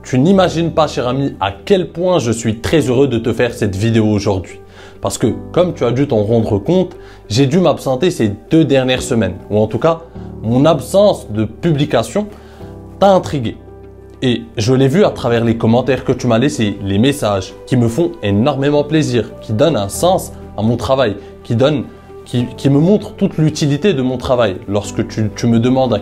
Tu n'imagines pas, cher ami, à quel point je suis très heureux de te faire cette vidéo aujourd'hui. Parce que, comme tu as dû t'en rendre compte, j'ai dû m'absenter ces 2 dernières semaines. Ou en tout cas, mon absence de publication t'a intrigué. Et je l'ai vu à travers les commentaires que tu m'as laissés, les messages qui me font énormément plaisir, qui donnent un sens à mon travail, qui me montrent toute l'utilité de mon travail. Lorsque tu me demandes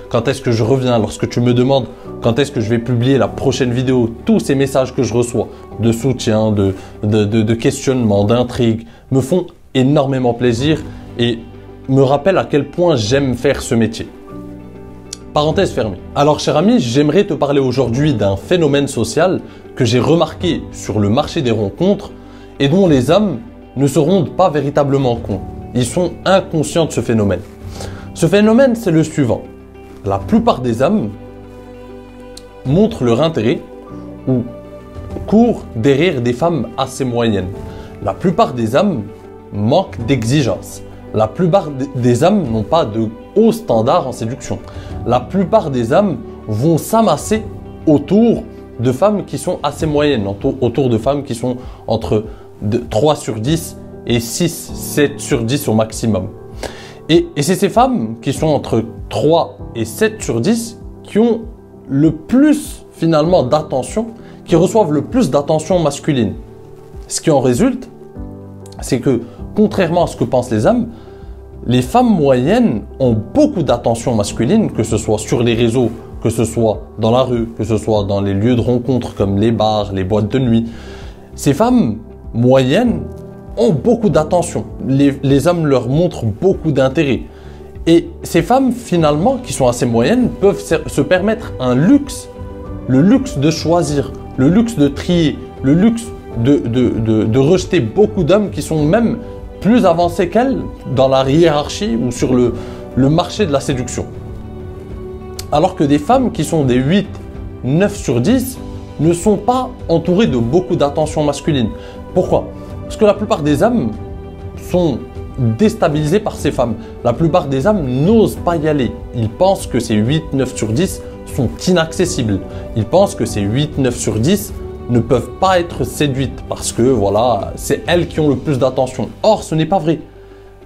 quand est-ce que je reviens, lorsque tu me demandes quand est-ce que je vais publier la prochaine vidéo, tous ces messages que je reçois de soutien, de questionnement, d'intrigue, me font énormément plaisir et me rappellent à quel point j'aime faire ce métier. Parenthèse fermée. Alors, cher ami, j'aimerais te parler aujourd'hui d'un phénomène social que j'ai remarqué sur le marché des rencontres et dont les hommes ne se rendent pas véritablement compte. Ils sont inconscients de ce phénomène. Ce phénomène, c'est le suivant. La plupart des hommes montrent leur intérêt ou courent derrière des femmes assez moyennes. La plupart des hommes manquent d'exigence. La plupart des hommes n'ont pas de hauts standards en séduction. La plupart des hommes vont s'amasser autour de femmes qui sont assez moyennes, autour de femmes qui sont entre 3 sur 10 et 6, 7 sur 10 au maximum. Et c'est ces femmes qui sont entre 3 et 7 sur 10 qui ont le plus finalement d'attention, qui reçoivent le plus d'attention masculine. Ce qui en résulte, c'est que contrairement à ce que pensent les hommes, les femmes moyennes ont beaucoup d'attention masculine, que ce soit sur les réseaux, que ce soit dans la rue, que ce soit dans les lieux de rencontre comme les bars, les boîtes de nuit. Ces femmes moyennes ont beaucoup d'attention. Les hommes leur montrent beaucoup d'intérêt. Et ces femmes, finalement, qui sont assez moyennes, peuvent se permettre un luxe, le luxe de choisir, le luxe de trier, le luxe de rejeter beaucoup d'hommes qui sont même plus avancés qu'elles dans la hiérarchie ou sur le marché de la séduction. Alors que des femmes qui sont des 8, 9 sur 10 ne sont pas entourées de beaucoup d'attention masculine. Pourquoi ? Parce que la plupart des hommes sont déstabilisés par ces femmes. La plupart des hommes n'osent pas y aller. Ils pensent que ces 8, 9 sur 10 sont inaccessibles. Ils pensent que ces 8, 9 sur 10 ne peuvent pas être séduites parce que voilà, c'est elles qui ont le plus d'attention. Or, ce n'est pas vrai.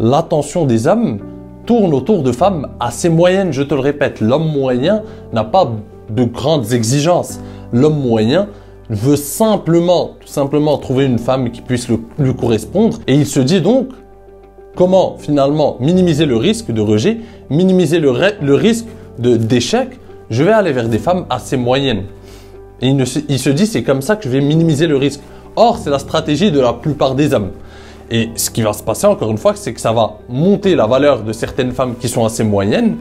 L'attention des hommes tourne autour de femmes assez moyennes, je te le répète. L'homme moyen n'a pas de grandes exigences. L'homme moyen veut tout simplement trouver une femme qui puisse lui correspondre et il se dit donc comment finalement minimiser le risque de rejet, minimiser le risque d'échec. Je vais aller vers des femmes assez moyennes. Et il se dit c'est comme ça que je vais minimiser le risque. Or, c'est la stratégie de la plupart des hommes. Et ce qui va se passer encore une fois, c'est que ça va monter la valeur de certaines femmes qui sont assez moyennes,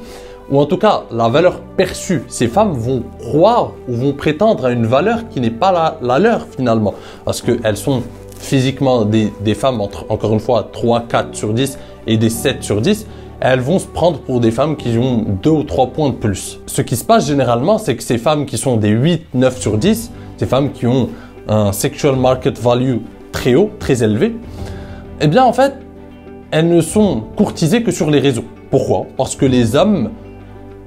ou en tout cas la valeur perçue. Ces femmes vont croire ou vont prétendre à une valeur qui n'est pas la leur finalement. Parce qu'elles sont physiquement des femmes entre, encore une fois, 3, 4 sur 10 et des 7 sur 10. Elles vont se prendre pour des femmes qui ont 2 ou 3 points de plus. Ce qui se passe généralement, c'est que ces femmes qui sont des 8, 9 sur 10, ces femmes qui ont un sexual market value très haut, très élevé, eh bien en fait, elles ne sont courtisées que sur les réseaux. Pourquoi ? Parce que les hommes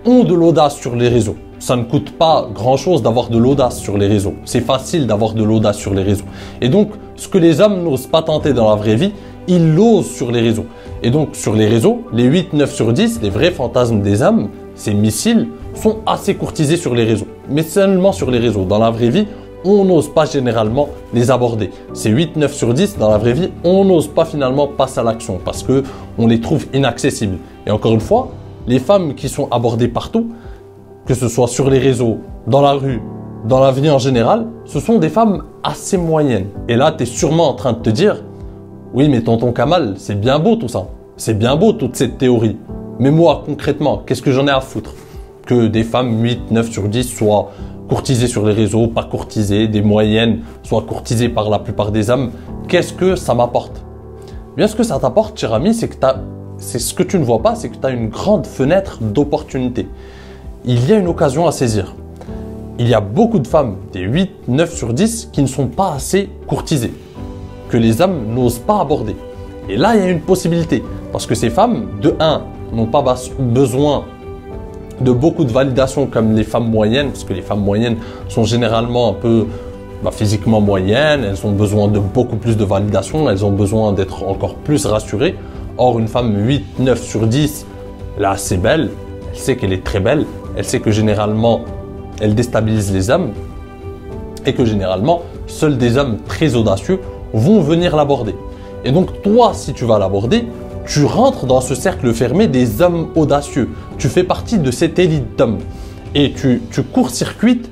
ont de l'audace sur les réseaux. Ça ne coûte pas grand-chose d'avoir de l'audace sur les réseaux. C'est facile d'avoir de l'audace sur les réseaux. Et donc, ce que les hommes n'osent pas tenter dans la vraie vie, ils l'osent sur les réseaux. Et donc, sur les réseaux, les 8, 9 sur 10, les vrais fantasmes des hommes, ces missiles, sont assez courtisés sur les réseaux. Mais seulement sur les réseaux. Dans la vraie vie, on n'ose pas généralement les aborder. Ces 8, 9 sur 10, dans la vraie vie, on n'ose pas finalement passer à l'action parce qu'on les trouve inaccessibles. Et encore une fois, les femmes qui sont abordées partout, que ce soit sur les réseaux, dans la rue, dans la vie en général, ce sont des femmes assez moyennes. Et là, tu es sûrement en train de te dire « Oui, mais tonton Kamal, c'est bien beau tout ça. C'est bien beau toute cette théorie. Mais moi, concrètement, qu'est-ce que j'en ai à foutre ? Que des femmes 8, 9 sur 10 soient courtisées sur les réseaux, pas courtisées, des moyennes soient courtisées par la plupart des hommes. Qu'est-ce que ça m'apporte ? » Bien, ce que ça t'apporte, cher ami, c'est ce que tu ne vois pas, c'est que tu as une grande fenêtre d'opportunité. Il y a une occasion à saisir. Il y a beaucoup de femmes, des 8, 9 sur 10, qui ne sont pas assez courtisées, que les hommes n'osent pas aborder. Et là, il y a une possibilité, parce que ces femmes, de 1, n'ont pas besoin de beaucoup de validation comme les femmes moyennes, parce que les femmes moyennes sont généralement un peu physiquement moyennes, elles ont besoin de beaucoup plus de validation, elles ont besoin d'être encore plus rassurées. Or, une femme 8, 9 sur 10, elle est assez belle, elle sait qu'elle est très belle, elle sait que généralement, elle déstabilise les hommes et que généralement, seuls des hommes très audacieux vont venir l'aborder. Et donc, toi, si tu vas l'aborder, tu rentres dans ce cercle fermé des hommes audacieux. Tu fais partie de cette élite d'hommes. Et tu court-circuites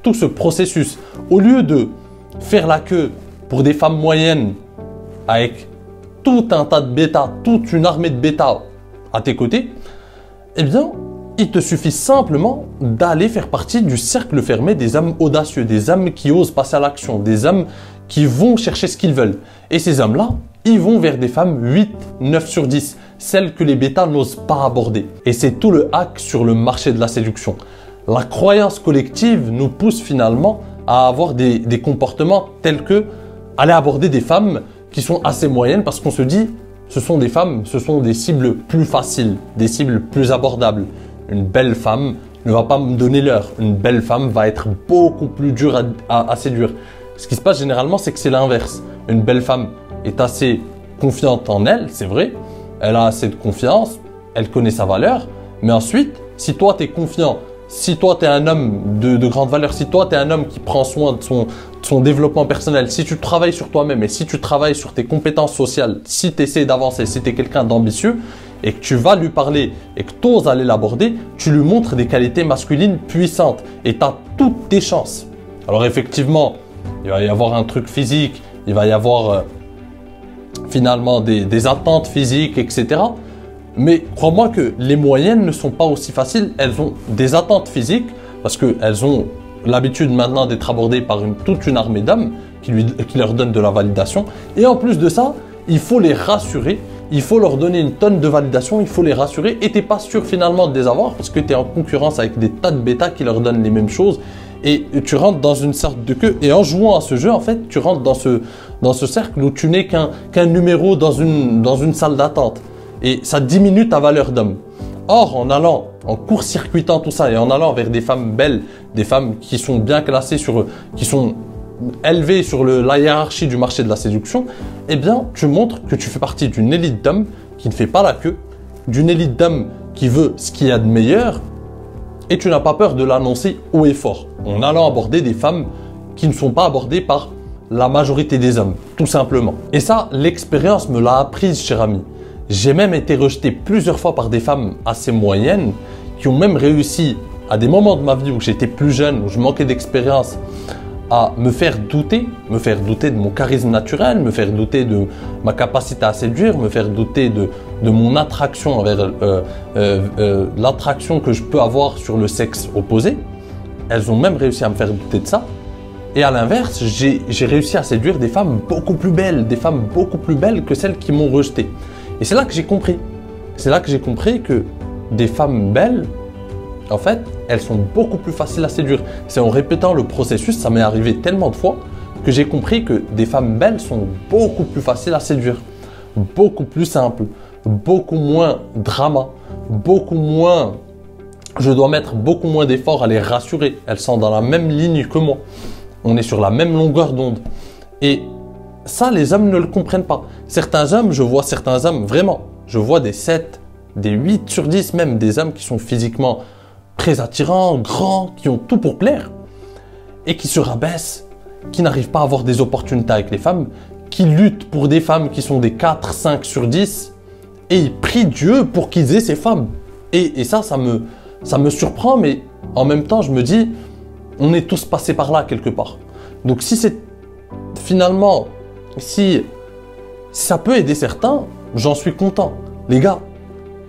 tout ce processus. Au lieu de faire la queue pour des femmes moyennes avec tout un tas de bêtas, toute une armée de bêtas à tes côtés, eh bien, il te suffit simplement d'aller faire partie du cercle fermé des hommes audacieux, des hommes qui osent passer à l'action, des hommes qui vont chercher ce qu'ils veulent. Et ces hommes-là, ils vont vers des femmes 8, 9 sur 10, celles que les bêtas n'osent pas aborder. Et c'est tout le hack sur le marché de la séduction. La croyance collective nous pousse finalement à avoir des comportements tels que aller aborder des femmes qui sont assez moyennes parce qu'on se dit ce sont des femmes, ce sont des cibles plus faciles, des cibles plus abordables. Une belle femme ne va pas me donner l'heure. Une belle femme va être beaucoup plus dure à séduire. Ce qui se passe généralement, c'est que c'est l'inverse. Une belle femme est assez confiante en elle, c'est vrai. Elle a assez de confiance, elle connaît sa valeur. Mais ensuite, si toi, tu es confiant, si toi, tu es un homme de grande valeur, si toi, tu es un homme qui prend soin de son développement personnel, si tu travailles sur toi-même et si tu travailles sur tes compétences sociales, si tu essaies d'avancer, si tu es quelqu'un d'ambitieux et que tu vas lui parler et que tu oses aller l'aborder, tu lui montres des qualités masculines puissantes et tu as toutes tes chances. Alors effectivement, il va y avoir un truc physique, il va y avoir finalement des attentes physiques, etc. Mais crois-moi que les moyennes ne sont pas aussi faciles. Elles ont des attentes physiques parce qu'elles ont l'habitude maintenant d'être abordées par toute une armée d'hommes qui leur donnent de la validation. Et en plus de ça, il faut les rassurer. Il faut leur donner une tonne de validation, il faut les rassurer et tu n'es pas sûr finalement de les avoir parce que tu es en concurrence avec des tas de bêtas qui leur donnent les mêmes choses et tu rentres dans une sorte de queue. Et en jouant à ce jeu, en fait, tu rentres dans ce cercle où tu n'es qu'un numéro dans une salle d'attente et ça diminue ta valeur d'homme. Or, en court-circuitant tout ça et en allant vers des femmes belles, des femmes qui sont bien classées qui sont élevées sur la hiérarchie du marché de la séduction, eh bien, tu montres que tu fais partie d'une élite d'hommes qui ne fait pas la queue, d'une élite d'hommes qui veut ce qu'il y a de meilleur et tu n'as pas peur de l'annoncer haut et fort en allant aborder des femmes qui ne sont pas abordées par la majorité des hommes, tout simplement. Et ça, l'expérience me l'a apprise, cher ami. J'ai même été rejeté plusieurs fois par des femmes assez moyennes qui ont même réussi à des moments de ma vie où j'étais plus jeune, où je manquais d'expérience, à me faire douter de mon charisme naturel, me faire douter de ma capacité à séduire, me faire douter de mon attraction envers l'attraction que je peux avoir sur le sexe opposé. Elles ont même réussi à me faire douter de ça. Et à l'inverse, j'ai réussi à séduire des femmes beaucoup plus belles, que celles qui m'ont rejeté. Et c'est là que j'ai compris. C'est là que j'ai compris que des femmes belles, en fait, elles sont beaucoup plus faciles à séduire. C'est en répétant le processus, ça m'est arrivé tellement de fois que j'ai compris que des femmes belles sont beaucoup plus faciles à séduire. Beaucoup plus simples, beaucoup moins drama, beaucoup moins... Je dois mettre beaucoup moins d'efforts à les rassurer. Elles sont dans la même ligne que moi. On est sur la même longueur d'onde. Et ça, les hommes ne le comprennent pas. Certains hommes, je vois certains hommes, vraiment, je vois des 7, des 8 sur 10 même, des hommes qui sont physiquement très attirants, grands, qui ont tout pour plaire et qui se rabaissent, qui n'arrivent pas à avoir des opportunités avec les femmes, qui luttent pour des femmes qui sont des 4, 5 sur 10 et ils prient Dieu pour qu'ils aient ces femmes. Et ça me surprend, mais en même temps, je me dis, on est tous passés par là quelque part. Donc si c'est finalement, si ça peut aider certains, j'en suis content. Les gars,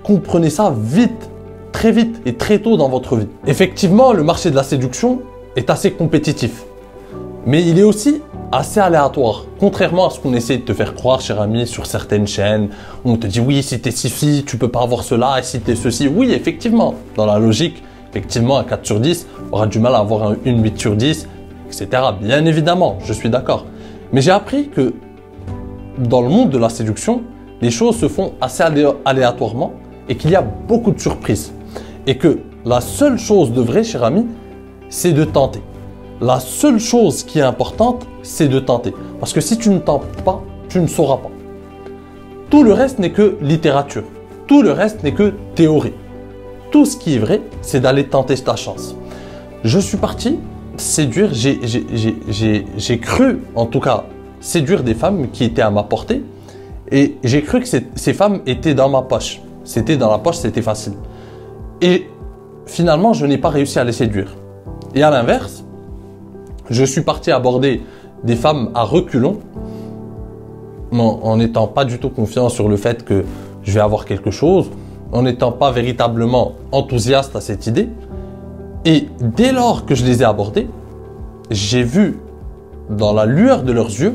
comprenez ça vite, très vite et très tôt dans votre vie. Effectivement, le marché de la séduction est assez compétitif, mais il est aussi assez aléatoire. Contrairement à ce qu'on essaie de te faire croire, cher ami, sur certaines chaînes, où on te dit oui, si t'es ceci, tu peux pas avoir cela, et si t'es ceci, oui, effectivement, dans la logique, effectivement, un 4 sur 10 aura du mal à avoir une 8 sur 10, etc. Bien évidemment, je suis d'accord. Mais j'ai appris que dans le monde de la séduction, les choses se font assez aléatoirement et qu'il y a beaucoup de surprises. Et que la seule chose de vrai, cher ami, c'est de tenter. La seule chose qui est importante, c'est de tenter. Parce que si tu ne tentes pas, tu ne sauras pas. Tout le reste n'est que littérature. Tout le reste n'est que théorie. Tout ce qui est vrai, c'est d'aller tenter ta chance. Je suis parti séduire, j'ai cru en tout cas séduire des femmes qui étaient à ma portée et j'ai cru que ces femmes étaient dans ma poche. C'était dans la poche, c'était facile. Et finalement, je n'ai pas réussi à les séduire. Et à l'inverse, je suis parti aborder des femmes à reculons en n'étant pas du tout confiant sur le fait que je vais avoir quelque chose, en n'étant pas véritablement enthousiaste à cette idée. Et dès lors que je les ai abordées, j'ai vu dans la lueur de leurs yeux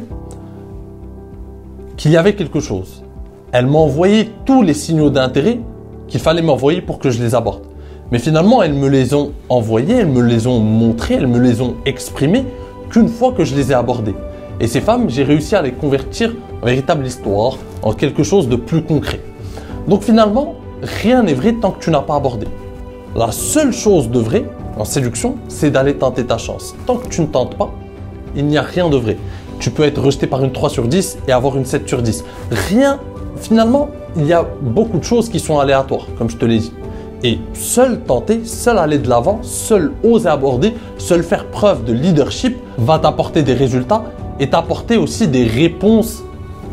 qu'il y avait quelque chose. Elles m'envoyaient tous les signaux d'intérêt qu'il fallait m'envoyer pour que je les aborde. Mais finalement, elles me les ont envoyés, elles me les ont montrés, elles me les ont exprimés qu'une fois que je les ai abordées. Et ces femmes, j'ai réussi à les convertir en véritable histoire, en quelque chose de plus concret. Donc finalement, rien n'est vrai tant que tu n'as pas abordé. La seule chose de vrai en séduction, c'est d'aller tenter ta chance. Tant que tu ne tentes pas, il n'y a rien de vrai. Tu peux être rejeté par une 3 sur 10 et avoir une 7 sur 10. Rien, finalement, il y a beaucoup de choses qui sont aléatoires, comme je te l'ai dit. Et seul tenter, seul aller de l'avant, seul oser aborder, seul faire preuve de leadership va t'apporter des résultats et t'apporter aussi des réponses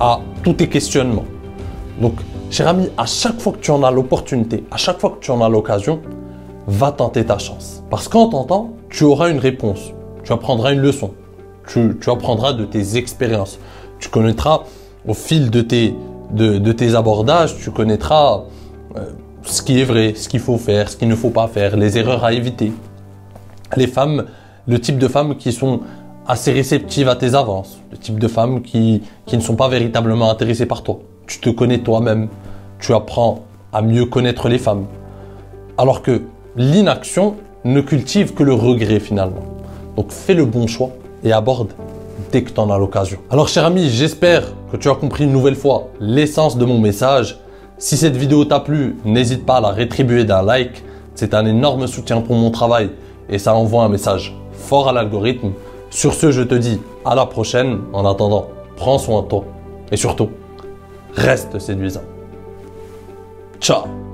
à tous tes questionnements. Donc, cher ami, à chaque fois que tu en as l'opportunité, à chaque fois que tu en as l'occasion, va tenter ta chance. Parce qu'en tentant, tu auras une réponse, tu apprendras une leçon, tu apprendras de tes expériences, tu connaîtras au fil de tes abordages, tu connaîtras ce qui est vrai, ce qu'il faut faire, ce qu'il ne faut pas faire, les erreurs à éviter. Les femmes, le type de femmes qui sont assez réceptives à tes avances, le type de femmes qui ne sont pas véritablement intéressées par toi. Tu te connais toi-même, tu apprends à mieux connaître les femmes. Alors que l'inaction ne cultive que le regret finalement. Donc fais le bon choix et aborde dès que tu en as l'occasion. Alors cher ami, j'espère que tu as compris une nouvelle fois l'essence de mon message. Si cette vidéo t'a plu, n'hésite pas à la rétribuer d'un like. C'est un énorme soutien pour mon travail et ça envoie un message fort à l'algorithme. Sur ce, je te dis à la prochaine. En attendant, prends soin de toi et surtout, reste séduisant. Ciao!